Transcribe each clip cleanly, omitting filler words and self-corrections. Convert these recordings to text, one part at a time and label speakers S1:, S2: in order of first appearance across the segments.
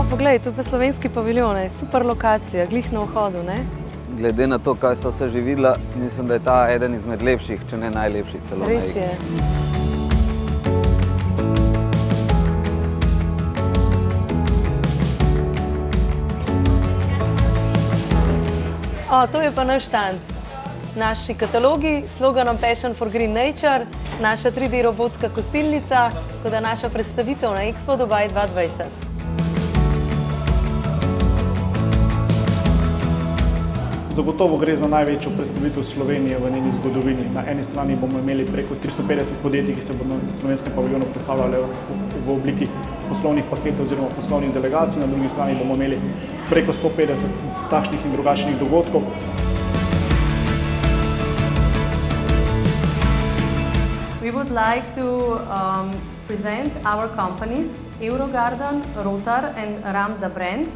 S1: O, poglej, tu pa slovenski paviljon, super lokacija, glih na vhodu, ne?
S2: Glede na to, kaj so se že videla, mislim, da je ta eden izmed lepših, če ne najlepši celo na
S1: Res je. O, to je pa naš štand. Naši katalogi, sloganom Passion for Green Nature, naša 3D robotska kosilnica, tako da naša predstavitev na Expo Dubai 2020.
S3: Zagotovo gre za največjo predstavitev Slovenije v njeni zgodovini. Na eni strani bomo imeli preko 350 podjetij, ki se bodo na slovenskem paviljonu predstavljali v obliki poslovnih paketov oziroma poslovnih delegacij. Na drugi strani bomo imeli preko 150 takšnih in drugačnih dogodkov.
S1: We would like to present our companies, Eurogarden, Rotar and Ramda brand.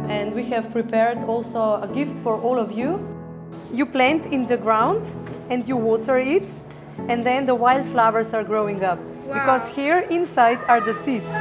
S1: And we have prepared also a gift for all of you. You plant in the ground and you water it, and then the wildflowers are growing up. Wow. Because here inside are the seeds.